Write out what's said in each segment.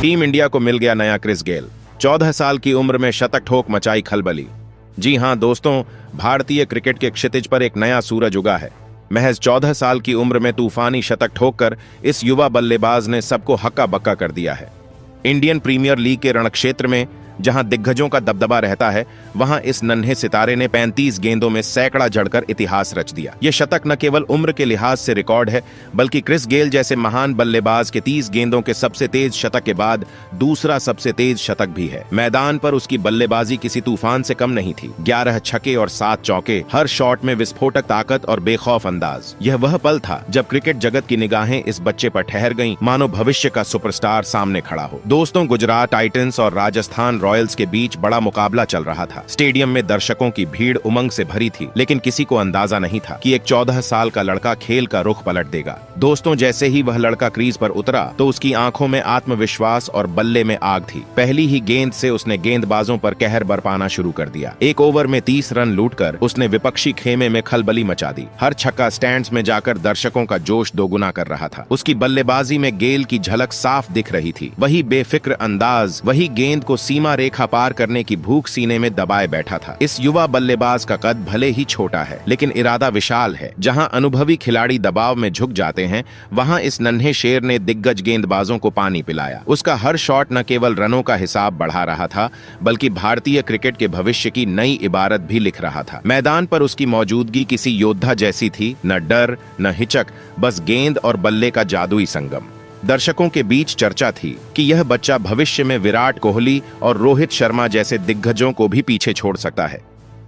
Team India को मिल गया नया क्रिस गेल। 14 साल की उम्र में शतक ठोक मचाई खलबली। जी हां दोस्तों, भारतीय क्रिकेट के क्षितिज पर एक नया सूरज उगा है। महज 14 साल की उम्र में तूफानी शतक ठोककर इस युवा बल्लेबाज ने सबको हक्का बक्का कर दिया है। इंडियन प्रीमियर लीग के रणक्षेत्र में जहां दिग्गजों का दबदबा रहता है, वहां इस नन्हे सितारे ने 35 गेंदों में सैकड़ा जड़कर इतिहास रच दिया। यह शतक न केवल उम्र के लिहाज से रिकॉर्ड है, बल्कि क्रिस गेल जैसे महान बल्लेबाज के 30 गेंदों के सबसे तेज शतक के बाद दूसरा सबसे तेज शतक भी है। मैदान पर उसकी बल्लेबाजी किसी तूफान से कम नहीं थी। 11 छक्के और 7 चौके, हर शॉट में विस्फोटक ताकत और बेखौफ अंदाज। यह वह पल था जब क्रिकेट जगत की निगाहें इस बच्चे पर ठहर गईं, मानो भविष्य का सुपरस्टार सामने खड़ा हो। दोस्तों, गुजरात टाइटंस और राजस्थान रॉयल्स के बीच बड़ा मुकाबला चल रहा था। स्टेडियम में दर्शकों की भीड़ उमंग से भरी थी, लेकिन किसी को अंदाजा नहीं था कि एक 14 साल का लड़का खेल का रुख पलट देगा। दोस्तों, जैसे ही वह लड़का क्रीज पर उतरा तो उसकी आंखों में आत्मविश्वास और बल्ले में आग थी। पहली ही गेंद से उसने गेंदबाजों पर कहर बरपाना शुरू कर दिया। एक ओवर में 30 रन लूटकर उसने विपक्षी खेमे में खलबली मचा दी। हर छक्का स्टैंड्स में जाकर दर्शकों का जोश दोगुना कर रहा था। उसकी बल्लेबाजी में गेल की झलक साफ दिख रही थी। वही बेफिक्र अंदाज, वही गेंद को सीमा रेखा पार करने की भूख सीने में दबाए बैठा था। इस युवा बल्लेबाज का कद भले ही छोटा है, लेकिन इरादा विशाल है। जहां अनुभवी खिलाड़ी दबाव में झुक जाते हैं, वहां इस नन्हे शेर ने दिग्गज गेंदबाजों को पानी पिलाया। उसका हर शॉट न केवल रनों का हिसाब बढ़ा रहा था, बल्कि भारतीय क्रिकेट के भविष्य की नई इबारत भी लिख रहा था। मैदान पर उसकी मौजूदगी किसी योद्धा जैसी थी, न डर न हिचक, बस गेंद और बल्ले का जादुई संगम। दर्शकों के बीच चर्चा थी कि यह बच्चा भविष्य में विराट कोहली और रोहित शर्मा जैसे दिग्गजों को भी पीछे छोड़ सकता है।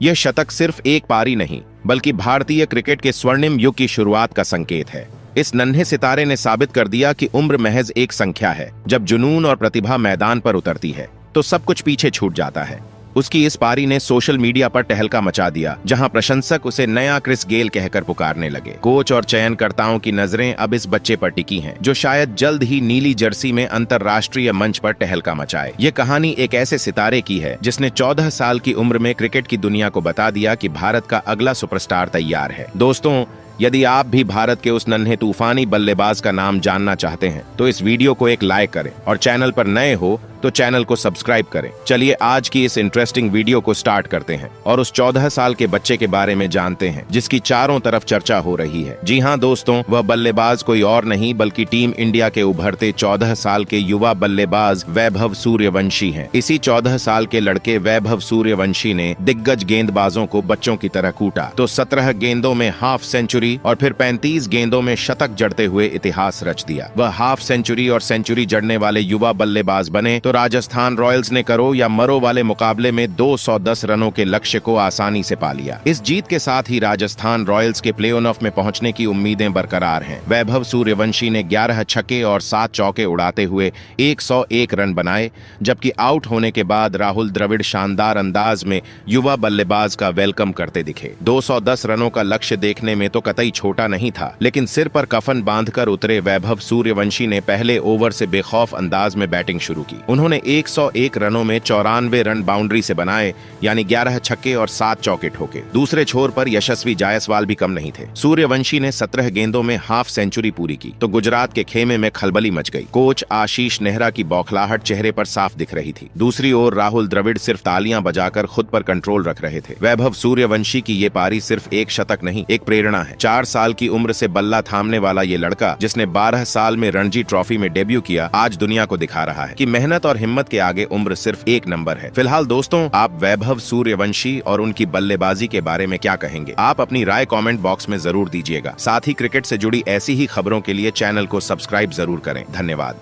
यह शतक सिर्फ एक पारी नहीं, बल्कि भारतीय क्रिकेट के स्वर्णिम युग की शुरुआत का संकेत है। इस नन्हे सितारे ने साबित कर दिया कि उम्र महज एक संख्या है। जब जुनून और प्रतिभा मैदान पर उतरती है, तो सब कुछ पीछे छूट जाता है। उसकी इस पारी ने सोशल मीडिया पर तहलका मचा दिया, जहां प्रशंसक उसे नया क्रिस गेल कहकर पुकारने लगे। कोच और चयनकर्ताओं की नजरें अब इस बच्चे पर टिकी हैं, जो शायद जल्द ही नीली जर्सी में अंतर्राष्ट्रीय मंच पर तहलका मचाए। ये कहानी एक ऐसे सितारे की है जिसने 14 साल की उम्र में क्रिकेट की दुनिया को बता दिया कि भारत का अगला सुपरस्टार तैयार है। दोस्तों, यदि आप भी भारत के उस नन्हे तूफानी बल्लेबाज का नाम जानना चाहते हैं, तो इस वीडियो को एक लाइक करें और चैनल पर नए हो तो चैनल को सब्सक्राइब करें। चलिए आज की इस इंटरेस्टिंग वीडियो को स्टार्ट करते हैं और उस 14 साल के बच्चे के बारे में जानते हैं जिसकी चारों तरफ चर्चा हो रही है। जी हां दोस्तों, वह बल्लेबाज कोई और नहीं बल्कि टीम इंडिया के उभरते 14 साल के युवा बल्लेबाज वैभव सूर्यवंशी हैं। इसी 14 साल के लड़के वैभव सूर्यवंशी ने दिग्गज गेंदबाजों को बच्चों की तरह कूटा, तो 17 गेंदों में हाफ सेंचुरी और फिर 35 गेंदों में शतक जड़ते हुए इतिहास रच दिया। वह हाफ सेंचुरी और सेंचुरी जड़ने वाले युवा बल्लेबाज बने तो राजस्थान रॉयल्स ने करो या मरो वाले मुकाबले में 210 रनों के लक्ष्य को आसानी से पा लिया। इस जीत के साथ ही राजस्थान रॉयल्स के प्ले ऑफ में पहुंचने की उम्मीदें बरकरार हैं। वैभव सूर्यवंशी ने 11 छक्के और 7 चौके उड़ाते हुए 101 रन बनाए, जबकि आउट होने के बाद राहुल द्रविड़ शानदार अंदाज में युवा बल्लेबाज का वेलकम करते दिखे। 210 रनों का लक्ष्य देखने में तो कतई छोटा नहीं था, लेकिन सिर पर कफन बांधकर उतरे वैभव सूर्यवंशी ने पहले ओवर से बेखौफ अंदाज में बैटिंग शुरू की। उन्होंने 101 रनों में 94 रन बाउंड्री से बनाए, यानी 11 छक्के और 7 चौके ठोके। दूसरे छोर पर यशस्वी जायसवाल भी कम नहीं थे। सूर्यवंशी ने 17 गेंदों में हाफ सेंचुरी पूरी की तो गुजरात के खेमे में खलबली मच गई। कोच आशीष नेहरा की बौखलाहट चेहरे पर साफ दिख रही थी। दूसरी ओर राहुल द्रविड़ सिर्फ तालियां बजाकर खुद पर कंट्रोल रख रहे थे। वैभव सूर्यवंशी की ये पारी सिर्फ एक शतक नहीं, एक प्रेरणा है। 4 साल की उम्र से बल्ला थामने वाला ये लड़का, जिसने 12 साल में रणजी ट्रॉफी में डेब्यू किया, आज दुनिया को दिखा रहा है कि मेहनत और हिम्मत के आगे उम्र सिर्फ एक नंबर है। फिलहाल दोस्तों, आप वैभव सूर्यवंशी और उनकी बल्लेबाजी के बारे में क्या कहेंगे? आप अपनी राय कमेंट बॉक्स में जरूर दीजिएगा। साथ ही क्रिकेट से जुड़ी ऐसी ही खबरों के लिए चैनल को सब्सक्राइब जरूर करें। धन्यवाद।